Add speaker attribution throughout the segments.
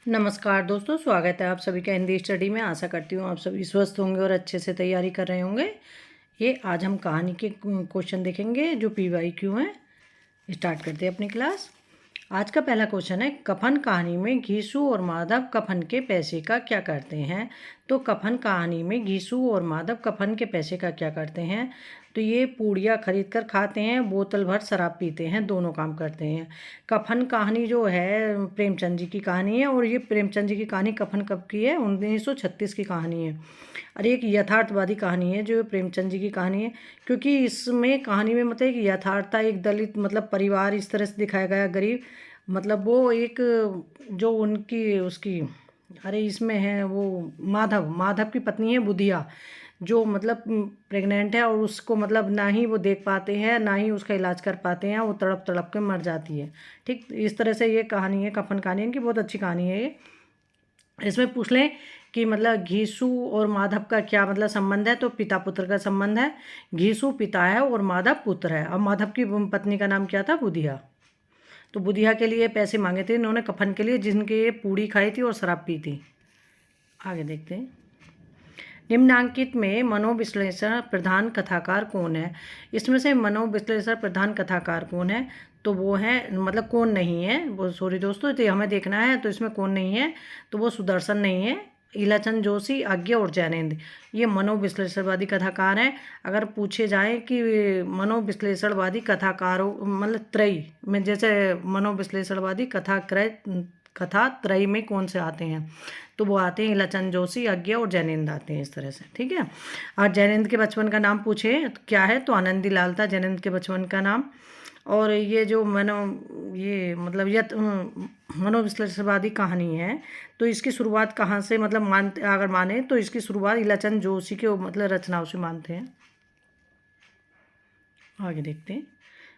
Speaker 1: नमस्कार दोस्तों, स्वागत है आप सभी का हिंदी स्टडी में। आशा करती हूँ आप सभी स्वस्थ होंगे और अच्छे से तैयारी कर रहे होंगे। ये आज हम कहानी के क्वेश्चन देखेंगे जो PYQ हैं। स्टार्ट करते हैं अपनी क्लास। आज का पहला क्वेश्चन है, कफन कहानी में घीसू और माधव कफन के पैसे का क्या करते हैं। तो कफन कहानी में घीसू और माधव कफन के पैसे का क्या करते हैं। तो ये पूड़ियाँ खरीद कर खाते हैं, बोतल भर शराब पीते हैं, दोनों काम करते हैं। कफन कहानी जो है प्रेमचंद जी की कहानी है, और ये प्रेमचंद जी की कहानी कफन कब की है, 1936 की कहानी है। और एक यथार्थवादी कहानी है जो प्रेमचंद जी की कहानी है, क्योंकि इसमें कहानी में मतलब एक यथार्थता, एक दलित मतलब परिवार इस तरह से दिखाया गया, गरीब मतलब वो एक जो उनकी उसकी अरे इसमें है वो माधव माधव की पत्नी है बुधिया, जो मतलब प्रेग्नेंट है, और उसको मतलब ना ही वो देख पाते हैं ना ही उसका इलाज कर पाते हैं, वो तड़प तड़प के मर जाती है। ठीक, इस तरह से ये कहानी है कफन कहानी, इनकी बहुत अच्छी कहानी है ये। इसमें पूछ लें कि मतलब घीसू और माधव का क्या मतलब संबंध है, तो पिता पुत्र का संबंध है। घीसू पिता है और माधव पुत्र है। अब माधव की पत्नी का नाम क्या था, बुधिया। तो बुधिया के लिए पैसे मांगे थे इन्होंने कफन के लिए, जिनके ये पूड़ी खाई थी और शराब पी थी। आगे देखते हैं। निम्नांकित में मनोविश्लेषण प्रधान कथाकार कौन है। इसमें से मनोविश्लेषण प्रधान कथाकार कौन है, तो वो है मतलब कौन नहीं है वो, सॉरी दोस्तों, तो हमें देखना है। तो इसमें कौन नहीं है, तो वो सुदर्शन नहीं है, ईलाचंद जोशी, आज्ञा और जैनेन्द्र, ये मनोविश्लेषणवादी कथाकार हैं। अगर पूछे जाए कि मनोविश्लेषणवादी कथाकारों मतलब त्रयी में, जैसे मनोविश्लेषणवादी कथा त्रयी में कौन से आते हैं, तो वो आते हैं ईलाचंद जोशी, आज्ञा और जैनेन्द्र आते हैं, इस तरह से। ठीक है। और जैनेन्द्र के बचपन का नाम पूछे तो क्या है, तो आनंदी लाल था जैनेन्द्र के बचपन का नाम। और ये जो ये मतलब ये मनोविश्लेषणवादी कहानी है, तो इसकी शुरुआत कहाँ से मतलब मानते, अगर माने तो इसकी शुरुआत ईलाचंद जोशी के मतलब रचनाओं से मानते हैं। आगे देखते हैं।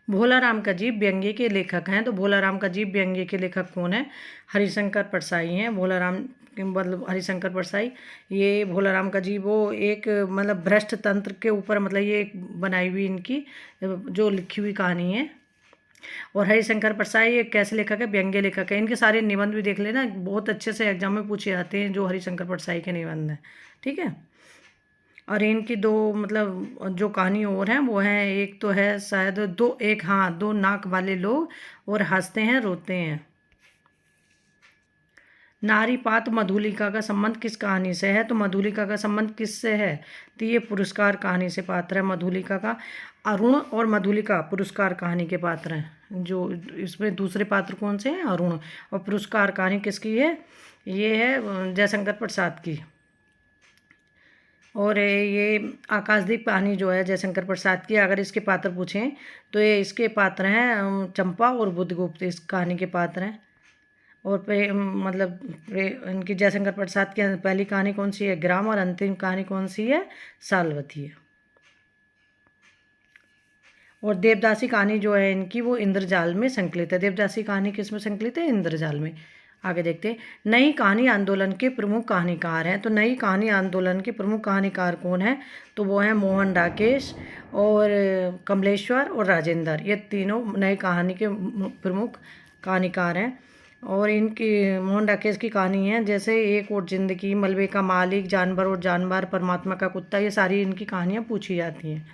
Speaker 1: भोला राम का जीव व्यंग्य के लेखक हैं, तो भोला राम का जीव व्यंग्य के लेखक कौन है, हरिशंकर परसाई हैं। भोला राम मतलब हरिशंकर परसाई, ये भोला राम का जीव वो एक मतलब भ्रष्ट तंत्र के ऊपर मतलब ये एक बनाई हुई इनकी जो लिखी हुई कहानी है। और हरिशंकर परसाई एक कैसे लेखक है, व्यंग्य लेखक है। इनके सारे निबंध भी देख लेना, बहुत अच्छे से एग्जाम में पूछे जाते हैं जो हरिशंकर परसाई के निबंध हैं। ठीक है। और इनकी दो मतलब जो कहानी और हैं वो हैं, एक तो है शायद दो, एक हाँ, दो नाक वाले लोग और हंसते हैं रोते हैं। नारीपात मधुलिका का संबंध किस कहानी से है, तो मधुलिका का संबंध किससे है, तो ये पुरस्कार कहानी से पात्र है मधुलिका का। अरुण और मधुलिका पुरस्कार कहानी के पात्र हैं। जो इसमें दूसरे पात्र कौन से हैं, अरुण। और पुरस्कार कहानी किसकी है, ये है जयशंकर प्रसाद की। और ये आकाशदीप कहानी जो है जयशंकर प्रसाद की, अगर इसके पात्र पूछें तो ये इसके पात्र हैं चंपा और बुद्धगुप्त, इस कहानी के पात्र हैं। और मतलब इनकी जयशंकर प्रसाद की पहली कहानी कौन सी है, ग्राम, और अंतिम कहानी कौन सी है, सालवती है। और देवदासी कहानी जो है इनकी वो इंद्रजाल में संकलित है। देवदासी कहानी किस में संकलित है, इंद्रजाल में। आगे देखते हैं। नई कहानी आंदोलन के प्रमुख कहानीकार हैं, तो नई कहानी आंदोलन के प्रमुख कहानीकार कौन है, तो वो हैं मोहन राकेश और कमलेश्वर और राजेंद्र, ये तीनों नई कहानी के प्रमुख कहानीकार हैं। और इनकी मोहन राकेश की कहानी है जैसे एक और जिंदगी, मलबे का मालिक, जानवर और जानवर, परमात्मा का कुत्ता, ये सारी इनकी कहानियाँ पूछी जाती हैं।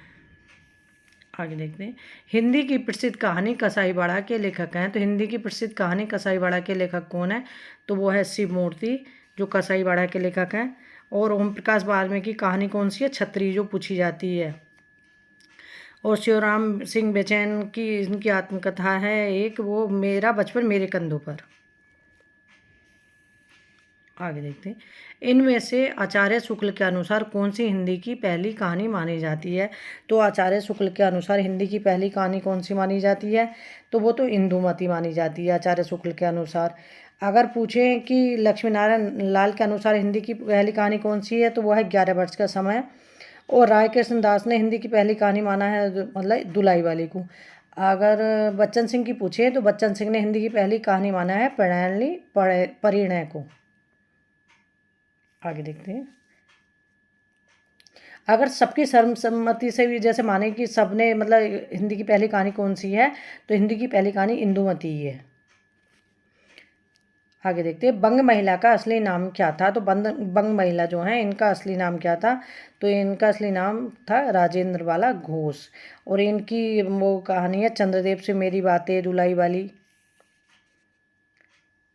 Speaker 1: आगे देखते हैं। हिंदी की प्रसिद्ध कहानी कसाईवाड़ा के लेखक हैं, तो हिंदी की प्रसिद्ध कहानी कसाईवाड़ा के लेखक कौन है, तो वो है शिव मूर्ति, जो कसाईवाड़ा के लेखक हैं। और ओम प्रकाश वाल्मीकि की कहानी कौन सी है, छत्री, जो पूछी जाती है। और शिवराम सिंह बेचैन की इनकी आत्मकथा है एक, वो मेरा बचपन मेरे कंधों पर। आगे देखते हैं। इनमें से आचार्य शुक्ल के अनुसार कौन सी हिंदी की पहली कहानी मानी जाती है, तो आचार्य शुक्ल के अनुसार हिंदी की पहली कहानी कौन सी मानी जाती है, तो वो तो इंदुमती मानी जाती है आचार्य शुक्ल के अनुसार। अगर पूछें कि लक्ष्मी नारायण लाल के अनुसार हिंदी की पहली कहानी कौन सी है, तो वो है 11 वर्ष का समय। और राय कृष्ण दास ने हिंदी की पहली कहानी माना है मतलब दुलाई वाली को। अगर बच्चन सिंह की पूछे तो बच्चन सिंह ने हिंदी की पहली कहानी माना है प्रणयनी परिणय को। आगे देखते हैं। अगर सबकी सर्वसम्मति से भी जैसे माने कि सबने मतलब हिंदी की पहली कहानी कौन सी है, तो हिंदी की पहली कहानी इंदुमती ही है। आगे देखते हैं, बंग महिला का असली नाम क्या था। तो बंग महिला जो है इनका असली नाम क्या था। तो इनका असली नाम था राजेंद्र बाला घोष। और इनकी वो कहानी है चंद्रदेव से मेरी बातें दुलाई वाली।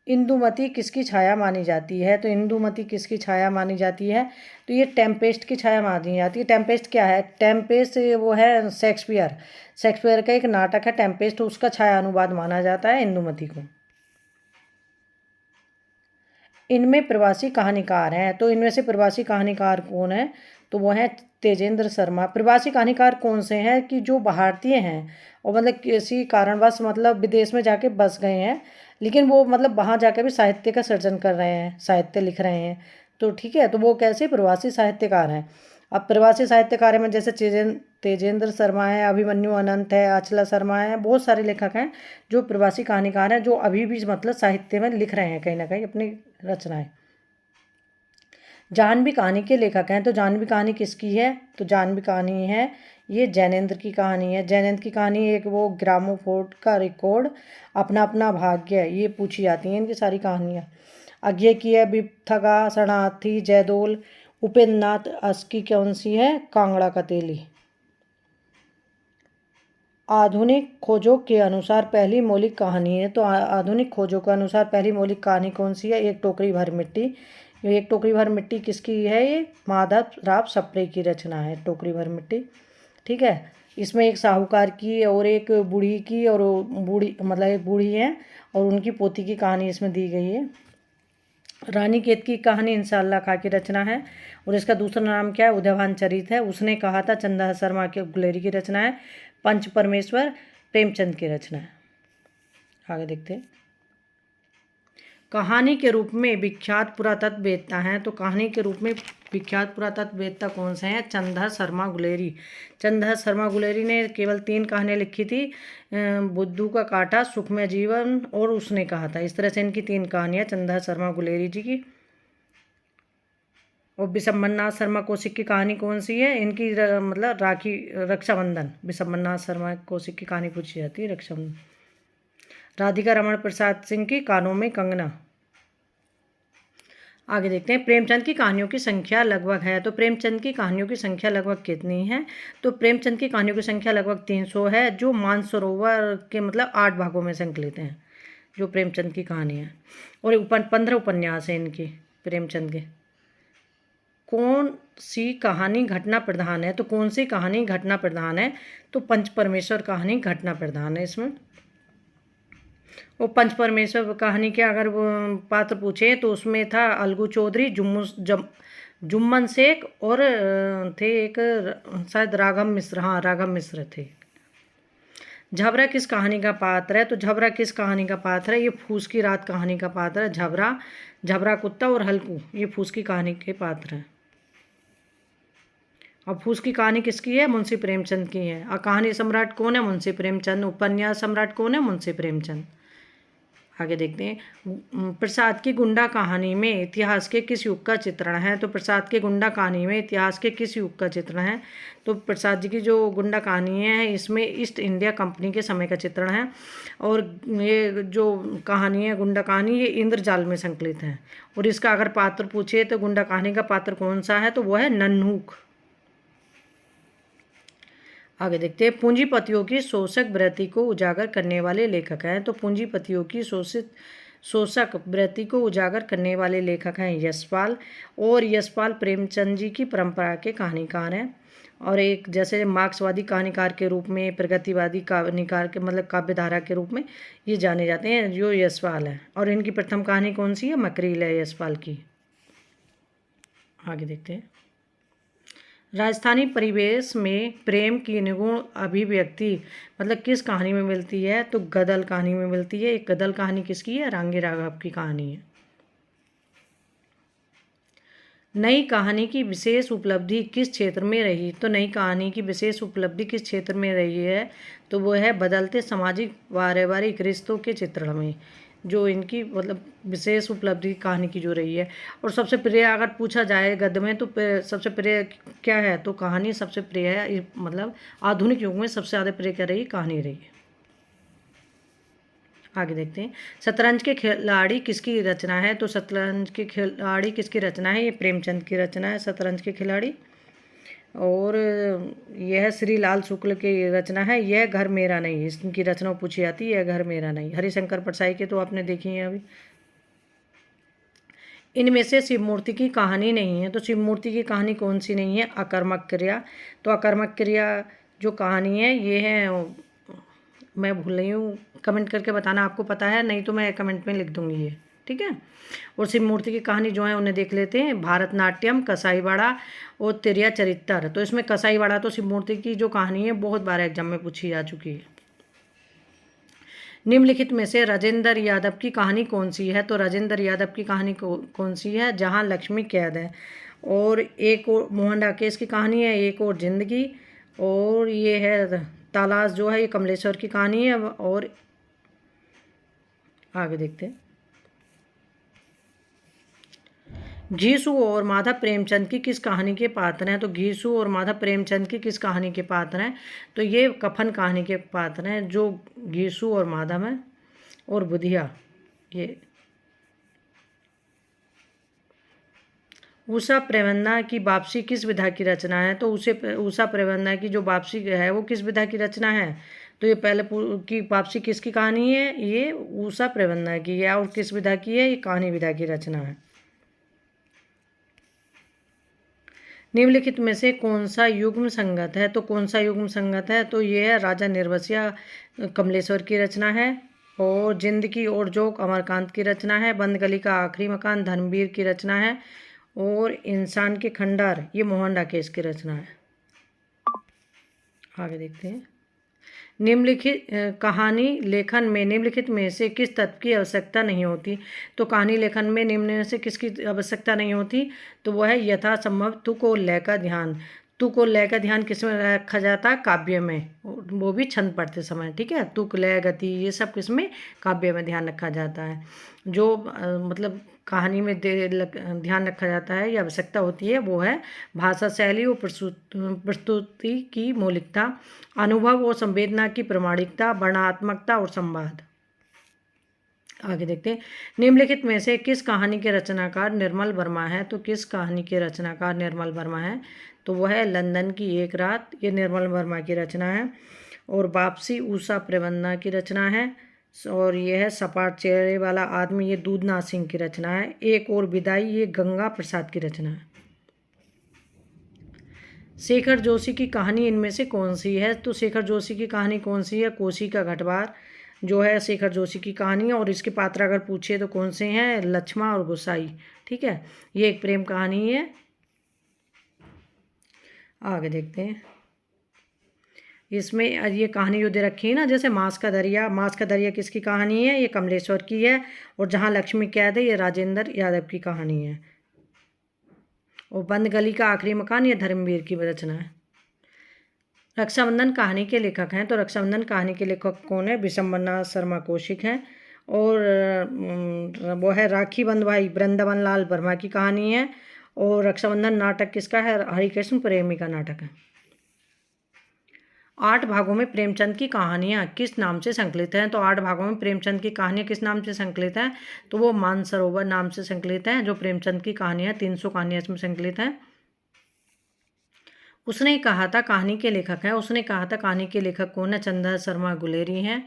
Speaker 1: इंदुमती किसकी छाया मानी जाती है। तो इंदुमती किसकी छाया मानी जाती है। तो ये टेम्पेस्ट की छाया मानी जाती है। टेम्पेस्ट क्या है। टेम्पेस्ट वो है शेक्सपियर का एक नाटक है टेम्पेस्ट, उसका छाया अनुवाद माना जाता है इंदुमती को। इनमें प्रवासी कहानीकार हैं। तो इनमें से प्रवासी कहानीकार कौन है। तो वो हैं तेजेंद्र शर्मा। प्रवासी कहानीकार कौन से हैं कि जो भारतीय हैं और मतलब किसी कारणवश मतलब विदेश में जाके बस गए हैं, लेकिन वो मतलब वहाँ जाके भी साहित्य का सृजन कर रहे हैं, साहित्य लिख रहे हैं। तो ठीक है, तो वो कैसे प्रवासी साहित्यकार हैं। अब प्रवासी साहित्यकार में जैसे तेजेंद्र शर्मा है, अभिमन्यु अनंत है, अचला शर्मा है, बहुत सारे लेखक हैं जो प्रवासी कहानीकार हैं, जो अभी भी मतलब साहित्य में लिख रहे हैं कहीं ना कहीं अपनी रचनाएं। जानवी कहानी के लेखक हैं। तो जानवी कहानी किसकी है। तो जानवी कहानी है ये जैनेंद्र की कहानी है। जैनेंद्र की कहानी एक वो ग्रामोफोन का रिकॉर्ड, अपना अपना भाग्य, ये पूछी जाती हैं इनकी सारी कहानियाँ। अज्ञे की है बिपथगा शरणार्थी जयदोल। उपेंद्र नाथ अस्की कौन सी है। कांगड़ा कतेली। आधुनिक खोजों के अनुसार पहली मौलिक कहानी है। तो आधुनिक खोजों के अनुसार पहली मौलिक कहानी कौन सी है। एक टोकरी भर मिट्टी। ये एक टोकरी भर मिट्टी किसकी है। ये माधव राव सप्रे की रचना है टोकरी भर मिट्टी। ठीक है, इसमें एक साहूकार की और एक बूढ़ी की, और बूढ़ी मतलब एक बूढ़ी है और उनकी पोती की कहानी इसमें दी गई है। रानी केत की कहानी इंशाल्लाह खां की रचना है। और इसका दूसरा नाम क्या है। उदयभान चरित है। उसने कहा था चंदा शर्मा के गुलेरी की रचना है। पंच परमेश्वर प्रेमचंद की रचना है। आगे देखते हैं, कहानी के रूप में विख्यात पुरातत्ववेत्ता हैं। तो कहानी के रूप में विख्यात पुरातत्ववेत्ता कौन से हैं। चंदा शर्मा गुलेरी। चंदा शर्मा गुलेरी ने केवल 3 कहानियाँ लिखी थी, बुद्धू का कांटा, सुखमय जीवन और उसने कहा था। इस तरह से इनकी 3 कहानियाँ चंदा शर्मा गुलेरी जी की। और बिशंबरनाथ शर्मा कौशिक की कहानी कौन सी है। इनकी मतलब राखी रक्षाबंधन। बिशंबरनाथ शर्मा कौशिक की कहानी पूछी जाती है रक्षाबंधन। राधिका रमण प्रसाद सिंह की कानों में कंगना। आगे देखते हैं, प्रेमचंद की कहानियों की संख्या लगभग है। तो प्रेमचंद की कहानियों की संख्या लगभग कितनी है। तो प्रेमचंद की कहानियों की संख्या लगभग 300 है, जो मानसरोवर के मतलब 8 भागों में संकलित हैं, जो प्रेमचंद की कहानी है। और 15 उपन्यास हैं इनके प्रेमचंद के। कौन सी कहानी घटना प्रधान है। तो कौन सी कहानी घटना प्रधान है। तो पंच परमेश्वर कहानी घटना प्रधान है इसमें। वो पंच परमेश्वर कहानी के अगर वो पात्र पूछे तो उसमें था अलगू चौधरी, जुम्मन शेख और थे एक शायद राघव मिश्र। हाँ, राघव मिश्र थे। झबरा किस कहानी का पात्र है। तो झबरा किस कहानी का पात्र है। ये फूस की रात कहानी का पात्र है झबरा। झबरा कुत्ता और हल्कू ये फूस की कहानी के पात्र हैं। अब फूस की कहानी किसकी है। मुंशी प्रेमचंद की है। और कहानी सम्राट कौन है। मुंशी प्रेमचंद। उपन्यास सम्राट कौन है। मुंशी प्रेमचंद। आगे देखते हैं, प्रसाद की गुंडा कहानी में इतिहास के किस युग का चित्रण है। तो प्रसाद की गुंडा कहानी में इतिहास के किस युग का चित्रण है। तो प्रसाद जी की जो गुंडा कहानी है इसमें ईस्ट इंडिया कंपनी के समय का चित्रण है। और ये जो कहानी है गुंडा कहानी, ये इंद्रजाल में संकलित है। और इसका अगर पात्र पूछे तो गुंडा कहानी का पात्र कौन सा है। तो वो है नन्हूक। आगे देखते हैं, पूंजीपतियों की शोषक वृत्ति को उजागर करने वाले लेखक हैं। तो पूंजीपतियों की शोषक वृत्ति को उजागर करने वाले लेखक हैं यशपाल। और यशपाल प्रेमचंद जी की परंपरा के कहानीकार हैं। और एक जैसे मार्क्सवादी कहानीकार के रूप में, प्रगतिवादी कहानीकार के मतलब काव्यधारा के रूप में ये जाने जाते हैं जो यशपाल है। और इनकी प्रथम कहानी कौन सी है। मकरील है यशपाल की। आगे देखते हैं, राजस्थानी परिवेश में प्रेम की निगूढ़ अभिव्यक्ति मतलब किस कहानी में मिलती है। तो गदल कहानी में मिलती है। एक गदल कहानी किसकी है। रांगे राघव की कहानी है। नई कहानी की विशेष उपलब्धि किस क्षेत्र में रही। तो नई कहानी की विशेष उपलब्धि किस क्षेत्र में रही है। तो वो है बदलते सामाजिक पारिवारिक रिश्तों के चित्रण में, जो इनकी मतलब विशेष उपलब्धि कहानी की जो रही है। और सबसे प्रिय अगर पूछा जाए गद्य में तो सबसे प्रिय क्या है। तो कहानी सबसे प्रिय है, मतलब आधुनिक युग में सबसे ज़्यादा प्रिय क्या रही। कहानी रही है। आगे देखते हैं, शतरंज के खिलाड़ी किसकी रचना है? तो शतरंज के खिलाड़ी किसकी रचना है? ये प्रेमचंद की रचना है, शतरंज के खिलाड़ी। और यह श्री लाल शुक्ल की रचना है, यह घर मेरा नहीं, इसकी रचना पूछी जाती है, यह घर मेरा नहीं। हरिशंकर परसाई के तो आपने देखी है अभी। इनमें से शिव मूर्ति की कहानी नहीं है, तो शिव मूर्ति की कहानी कौन सी नहीं है? अकर्मक क्रिया। तो अकर्मक क्रिया जो कहानी है ये है, मैं भूल रही हूँ, कमेंट करके बताना आपको पता है, नहीं तो मैं कमेंट में लिख दूँगी ये, ठीक है। और शिव मूर्ति की कहानी जो है उन्हें देख लेते हैं, भारतनाट्यम, कसाईवाड़ा और तिरिया चरित्र। तो इसमें कसाईवाड़ा तो शिव मूर्ति की जो कहानी है बहुत बार एग्जाम में पूछी जा चुकी है। निम्नलिखित में से राजेंद्र यादव की कहानी कौन सी है? तो राजेंद्र यादव की कहानी कौन सी है? जहाँ लक्ष्मी कैद है। और एक और मोहन राकेश की कहानी है, एक और जिंदगी, और ये है तालाश जो है ये कमलेश्वर की कहानी है। और आगे देखते हैं, घीसू और माधव प्रेमचंद की किस कहानी के पात्र हैं? तो घीसू और माधव प्रेमचंद की किस कहानी के पात्र हैं? तो ये कफन कहानी के पात्र हैं, जो घीसू और माधव हैं। और बुधिया, ये उषा प्रेवन्ना की वापसी किस विधा की रचना है? तो उषा प्रेवन्ना की जो वापसी है वो किस विधा की रचना है? तो ये पहले की वापसी किसकी कहानी है? ये उषा प्रेवन्ना की है। और किस विधा की है? ये कहानी विधा की रचना है। निम्नलिखित में से कौन सा युग्म संगत है? तो कौन सा युग्म संगत है? तो ये है राजा निर्वसिया कमलेश्वर की रचना है। और जिंदगी और जोक अमरकांत की रचना है। बंद गली का आखिरी मकान धर्मवीर की रचना है। और इंसान के खंडार ये मोहन राकेश की रचना है। आगे देखते हैं, निम्नलिखित कहानी लेखन में निम्नलिखित में से किस तत्व की आवश्यकता नहीं होती? तो कहानी लेखन में निम्न में से किसकी आवश्यकता नहीं होती? तो वह है यथासंभव तुक और लय का ध्यान। तुक और लय का ध्यान किस में रखा जाता है? काव्य में, वो भी छंद पढ़ते समय, ठीक है। तुक लय गति ये सब किसमें? काव्य में ध्यान रखा जाता है। जो मतलब कहानी में ध्यान रखा जाता है या आवश्यकता होती है वो है भाषा शैली और प्रस्तुति की मौलिकता, अनुभव और संवेदना की प्रामाणिकता, वर्णनात्मकता और संवाद। आगे देखते हैं, निम्नलिखित में से किस कहानी के रचनाकार निर्मल वर्मा है? तो किस कहानी के रचनाकार निर्मल वर्मा है? तो वह है लंदन की एक रात, ये निर्मल वर्मा की रचना है। और वापसी उषा प्रेवन्ना की रचना है। और यह है सपाट चेहरे वाला आदमी, ये दूधनाथ सिंह की रचना है। एक और विदाई ये गंगा प्रसाद की रचना है। शेखर जोशी की कहानी इनमें से कौन सी है? तो शेखर जोशी की कहानी कौन सी है? कोसी का घटबार जो है शेखर जोशी की कहानी है। और इसके पात्र अगर पूछे तो कौन से हैं? लक्ष्मा और गोसाई, ठीक है। ये एक प्रेम कहानी है। आगे देखते हैं, इसमें ये कहानी जो दे रखी है ना, जैसे मांस का दरिया, मांस का दरिया किसकी कहानी है? ये कमलेश्वर की है। और जहाँ लक्ष्मी कैद है ये राजेंद्र यादव की कहानी है। और बंद गली का आखिरी मकान ये धर्मवीर की रचना है। रक्षाबंधन कहानी के लेखक हैं, तो रक्षाबंधन कहानी के लेखक कौन है? विशंबरनाथ शर्मा कौशिक हैं। और वो है राखी बंधवाई वृंदावन लाल वर्मा की कहानी है। और रक्षाबंधन नाटक किसका है? हरिकृष्ण प्रेमी का नाटक है। 8 भागों में प्रेमचंद की कहानियाँ किस नाम से संकलित हैं? तो 8 भागों में प्रेमचंद की कहानियाँ किस नाम से संकलित हैं? तो वो मानसरोवर नाम से संकलित हैं। जो प्रेमचंद की कहानियाँ 300 कहानियाँ इसमें संकलित हैं। उसने कहा था कहानी के लेखक हैं, उसने कहा था कहानी के लेखक कौन है? चंद्र शर्मा गुलेरी हैं।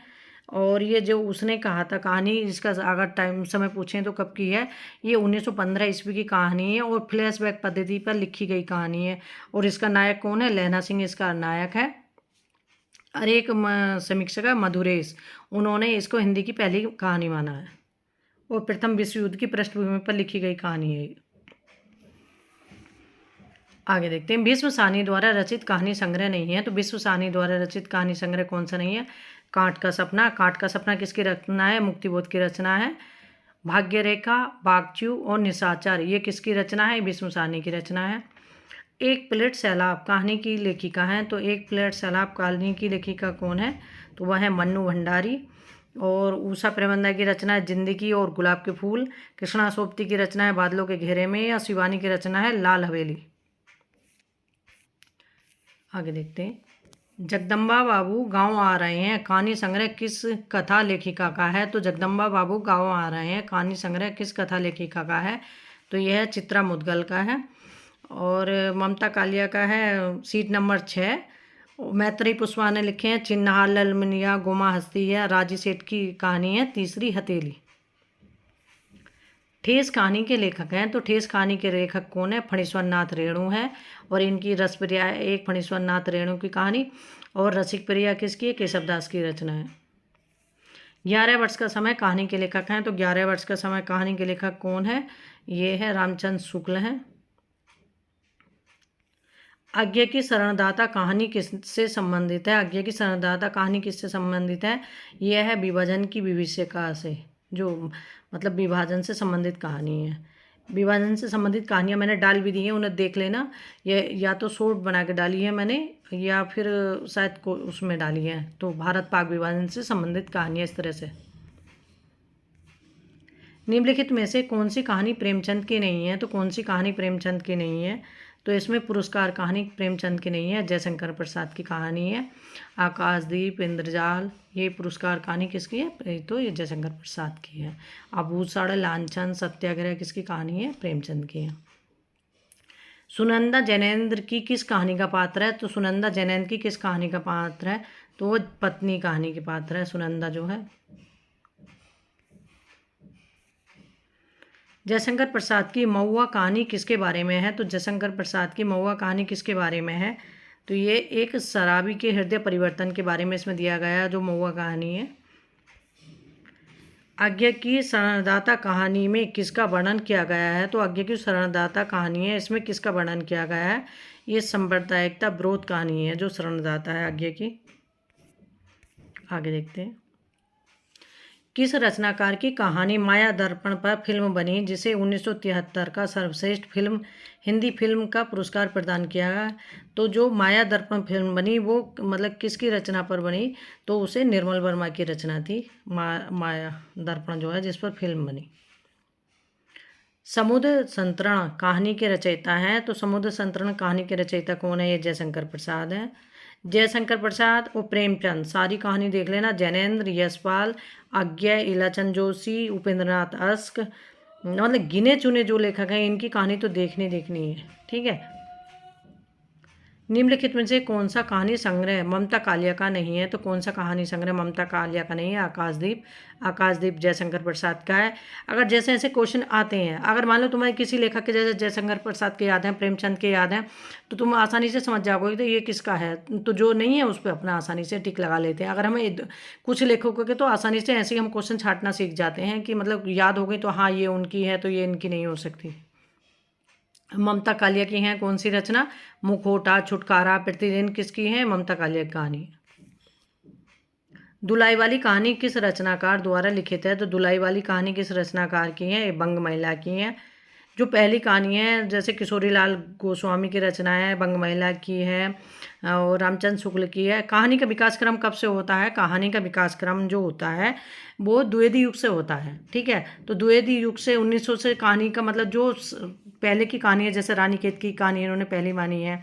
Speaker 1: और ये जो उसने कहा था कहानी, इसका अगर टाइम समय पूछें तो कब की है? ये 1915 ईस्वी की कहानी है और फ्लैशबैक पद्धति पर लिखी गई कहानी है। और इसका नायक कौन है? लहना सिंह इसका नायक है। और एक समीक्षक है मधुरेश, उन्होंने इसको हिंदी की पहली कहानी माना है। और प्रथम विश्व युद्ध की पृष्ठभूमि पर लिखी गई कहानी है। आगे देखते हैं, विश्व सानी द्वारा रचित कहानी संग्रह नहीं है। तो विश्व सानी द्वारा रचित कहानी संग्रह कौन सा नहीं है? कांट का सपना। कांट का सपना किसकी रचना है? मुक्तिबोध की रचना है। भाग्य रेखा, बागचू और निशाचर ये किसकी रचना है? विश्व सानी की रचना है। एक प्लेट सैलाब कहानी की लेखिका हैं, तो एक प्लेट सैलाब कहानी की लेखिका कौन है? तो वह है मन्नू भंडारी। और उषा प्रेमंदा की रचना है जिंदगी और गुलाब के फूल। कृष्णा सोपती की रचना है बादलों के घेरे में। या शिवानी की रचना है लाल हवेली। आगे देखते हैं, जगदम्बा बाबू गांव आ रहे हैं कहानी संग्रह किस कथा लेखिका का है? तो जगदम्बा बाबू गांव आ रहे हैं कहानी संग्रह किस कथा लेखिका का है? तो यह चित्रा मुद्गल का है। और ममता कालिया का है सीट नंबर 6। मैत्रेयी पुष्पा ने लिखे हैं चिन्हार ललमनिया गोमा हस्ती है। राजी सेठ की कहानी है तीसरी हथेली। ठेस कहानी के लेखक हैं, तो ठेस कहानी के लेखक कौन है? फणीश्वर नाथ रेणु है। और इनकी रसप्रिया एक फणीश्वर नाथ रेणु की कहानी। और रसिक प्रिया किसकी है? केशवदास की रचना है। 11 वर्ष का समय कहानी के लेखक हैं, तो 11 वर्ष का समय कहानी के लेखक कौन है? ये है रामचंद्र शुक्ल हैं। आज्ञा की शरणदाता कहानी किससे संबंधित है? आज्ञा की शरणदाता कहानी किससे संबंधित है? यह है विभाजन की विभीषिका से, जो मतलब विभाजन से संबंधित कहानी है। विभाजन से संबंधित कहानियाँ मैंने डाल भी दी हैं, उन्हें देख लेना। ये या तो शॉर्ट बना के डाली है मैंने, या फिर शायद को उसमें डाली है। तो भारत पाक विभाजन से संबंधित कहानियाँ इस तरह से। निम्नलिखित में से कौन सी कहानी प्रेमचंद की नहीं है? तो कौन सी कहानी प्रेमचंद की नहीं है? तो इसमें पुरस्कार कहानी प्रेमचंद की नहीं है, जयशंकर प्रसाद की कहानी है। आकाशदीप, इंद्रजाल, ये पुरस्कार कहानी किसकी है? तो ये जयशंकर प्रसाद की है। आभूषण, लांछन, सत्याग्रह किसकी कहानी है? प्रेमचंद की है। सुनंदा जैनेन्द्र की किस कहानी का पात्र है? तो सुनंदा जैनेन्द्र की किस कहानी का पात्र है? तो वो पत्नी कहानी के पात्र है सुनंदा जो है। जयशंकर प्रसाद की महुआ कहानी किसके बारे में है? तो जयशंकर प्रसाद की महुआ कहानी किसके बारे में है? तो ये एक शराबी के हृदय परिवर्तन के बारे में इसमें दिया गया है, जो महुआ कहानी है। आज्ञा की शरणदाता कहानी में किसका वर्णन किया गया है? तो आज्ञा की शरणदाता कहानी है, इसमें किसका वर्णन किया गया है? ये सांप्रदायिकता विरोध कहानी है, जो शरणदाता है आज्ञा की। आगे देखते हैं। किस रचनाकार की कहानी माया दर्पण पर फिल्म बनी, जिसे 1973 का सर्वश्रेष्ठ फिल्म हिंदी फिल्म का पुरस्कार प्रदान किया गया? तो जो माया दर्पण फिल्म बनी वो मतलब किसकी रचना पर बनी? तो उसे निर्मल वर्मा की रचना थी माया दर्पण जो है, जिस पर फिल्म बनी। समुद्र संतरण कहानी के रचयिता हैं, तो समुद्र संतरण कहानी के रचयिता कौन है? ये जयशंकर प्रसाद हैं। जयशंकर प्रसाद और प्रेमचंद, सारी कहानी देख लेना। जैनेन्द्र, यशपाल, आज्ञा, इलाचंद जोशी, उपेंद्रनाथ अस्क, मतलब गिने चुने जो लेखक हैं इनकी कहानी तो देखनी है। ठीक है। निम्नलिखित में से कौन सा कहानी संग्रह ममता कालिया का नहीं है? तो कौन सा कहानी संग्रह ममता कालिया का नहीं है? आकाशदीप। आकाशदीप जयशंकर प्रसाद का है। अगर जैसे ऐसे क्वेश्चन आते हैं, अगर मान लो तुम्हें किसी लेखक के जैसे जयशंकर प्रसाद के याद हैं, प्रेमचंद के याद हैं, तो तुम आसानी से समझ जाओगे तो ये किसका है। तो जो नहीं है उस पर अपना आसानी से टिक लगा लेते हैं। अगर हमें कुछ लेखकों के तो आसानी से ऐसे ही हम क्वेश्चन छांटना सीख जाते हैं कि मतलब याद हो गई तो हाँ ये उनकी है, तो ये इनकी नहीं हो सकती। ममता कालिया की हैं कौन सी रचना? मुखौटा, छुटकारा, प्रतिदिन किसकी है? ममता कालिया की कहानी। दुलाई वाली कहानी किस रचनाकार द्वारा लिखित है? तो दुलाई वाली कहानी किस रचनाकार की है? बंग महिला की है। जो पहली कहानी है जैसे किशोरी लाल गोस्वामी की रचना है, बंग महिला की है और रामचंद्र शुक्ल की है। कहानी का विकास क्रम कब से होता है? कहानी का विकास क्रम जो होता है वो द्विवेदी युग से होता है। ठीक है। तो द्विवेदी युग से 1900 से कहानी का मतलब जो पहले की कहानी है, जैसे रानीखेत की कहानी इन्होंने पहली मानी है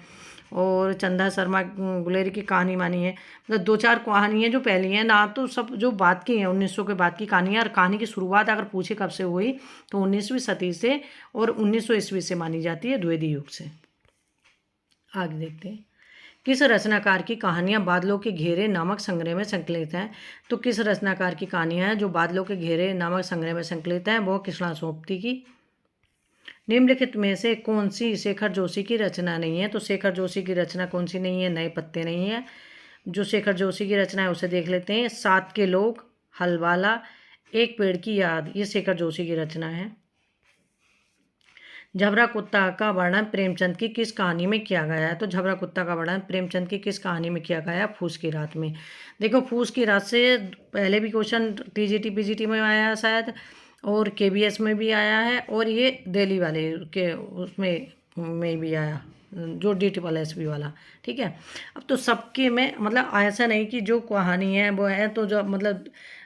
Speaker 1: और चंदा शर्मा गुलेरी की कहानी मानी है। मतलब 2-4 कहानियाँ जो पहली हैं ना, तो सब जो बात की हैं 1900 के बाद की कहानियाँ। और कहानी की शुरुआत अगर पूछे कब से हुई तो 19वीं सदी से और 1900 ईस्वी से मानी जाती है, द्विवेदी युग से। आगे देखते हैं। किस रचनाकार की कहानियाँ बादलों के घेरे नामक संग्रह में संकलित हैं? तो किस रचनाकार की कहानियाँ हैं जो बादलों के घेरे नामक संग्रह में संकलित हैं? वो कृष्णा सोपती की। निम्नलिखित में से कौन सी शेखर जोशी की रचना नहीं है? तो शेखर जोशी की रचना कौन सी नहीं है? नए पत्ते नहीं है। जो शेखर जोशी की रचना है उसे देख लेते हैं। सात के लोग, हलवाला, एक पेड़ की याद, ये शेखर जोशी की रचना है। झबरा कुत्ता का वर्णन प्रेमचंद की किस कहानी में किया गया है? तो झबरा कुत्ता का वर्णन प्रेमचंद की किस कहानी में किया गया है? फूस की रात में। देखो फूस की रात से पहले भी क्वेश्चन टीजीटी पीजीटी में आया है शायद, और केबीएस में भी आया है, और ये दिल्ली वाले के उसमें भी आया, जो DSSB वाला। ठीक है। अब तो सबके में मतलब ऐसा नहीं कि जो कहानी है वो है तो जो मतलब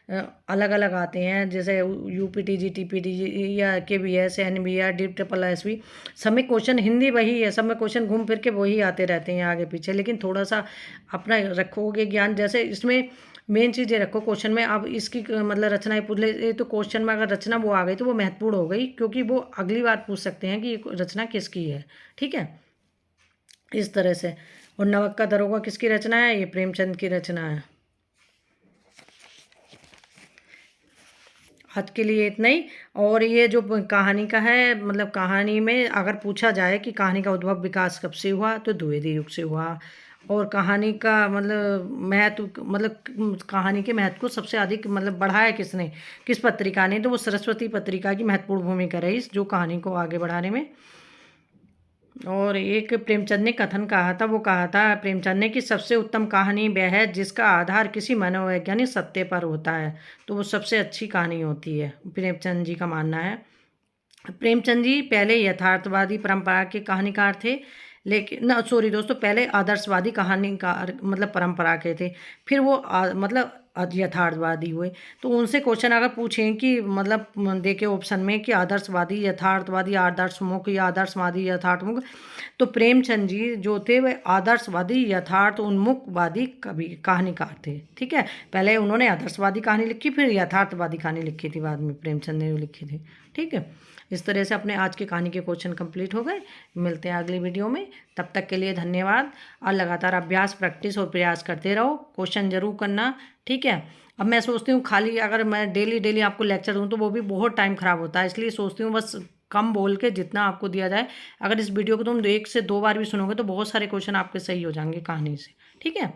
Speaker 1: अलग अलग आते हैं, जैसे यूपीटीजी, टीपीटीजी या केबीएस, एनबीआर, DSSS। सब में क्वेश्चन हिंदी वही है, सब में क्वेश्चन घूम फिर के वही आते रहते हैं आगे पीछे, लेकिन थोड़ा सा अपना रखोगे ज्ञान। जैसे इसमें मेन चीज़ ये रखो क्वेश्चन में, अब इसकी मतलब रचनाएं पूछ ले तो क्वेश्चन में अगर रचना वो आ गई तो वो महत्वपूर्ण हो गई, क्योंकि वो अगली बार पूछ सकते हैं कि ये रचना किसकी है। ठीक है, इस तरह से। और नवक का दरोगा किसकी रचना है? ये प्रेमचंद की रचना है। आज के लिए इतना ही। और ये जो कहानी का है, मतलब कहानी में अगर पूछा जाए कि कहानी का उद्भव विकास कब से हुआ, तो द्विवेदी युग से हुआ। और कहानी का मतलब महत्व, मतलब कहानी के महत्व को सबसे अधिक मतलब बढ़ाया किसने, किस पत्रिका ने? तो वो सरस्वती पत्रिका की महत्वपूर्ण भूमिका रही इस जो कहानी को आगे बढ़ाने में। और एक प्रेमचंद ने कथन कहा था, वो कहा था प्रेमचंद ने कि सबसे उत्तम कहानी वह है जिसका आधार किसी मनोवैज्ञानिक सत्य पर होता है, तो वो सबसे अच्छी कहानी होती है, प्रेमचंद जी का मानना है। प्रेमचंद जी पहले यथार्थवादी परंपरा के कहानीकार थे, लेकिन ना सॉरी दोस्तों, पहले आदर्शवादी कहानीकार मतलब परंपरा के थे, फिर वो मतलब यथार्थवादी हुए। तो उनसे क्वेश्चन अगर पूछें कि मतलब देखे ऑप्शन में कि आदर्शवादी, यथार्थवादी, आदर्शमुख या आदर्शवादी यथार्थमुख, तो प्रेमचंद जी जो थे वह आदर्शवादी यथार्थ उन्मुखवादी कवि कहानीकार थे। ठीक है, पहले उन्होंने आदर्शवादी कहानी लिखी, फिर यथार्थवादी कहानी लिखी थी बाद में प्रेमचंद ने लिखी थी। ठीक है, इस तरह से अपने आज की कहानी के क्वेश्चन कंप्लीट हो गए। मिलते हैं अगली वीडियो में, तब तक के लिए धन्यवाद। और लगातार अभ्यास, प्रैक्टिस और प्रयास करते रहो, क्वेश्चन जरूर करना। ठीक है, अब मैं सोचती हूँ खाली अगर मैं डेली डेली आपको लेक्चर दूँ तो वो भी बहुत टाइम ख़राब होता है, इसलिए सोचती हूँ बस कम बोल के जितना आपको दिया जाए। अगर इस वीडियो को तुम 1 से 2 बार भी सुनोगे तो बहुत सारे क्वेश्चन आपके सही हो जाएंगे कहानी से। ठीक है।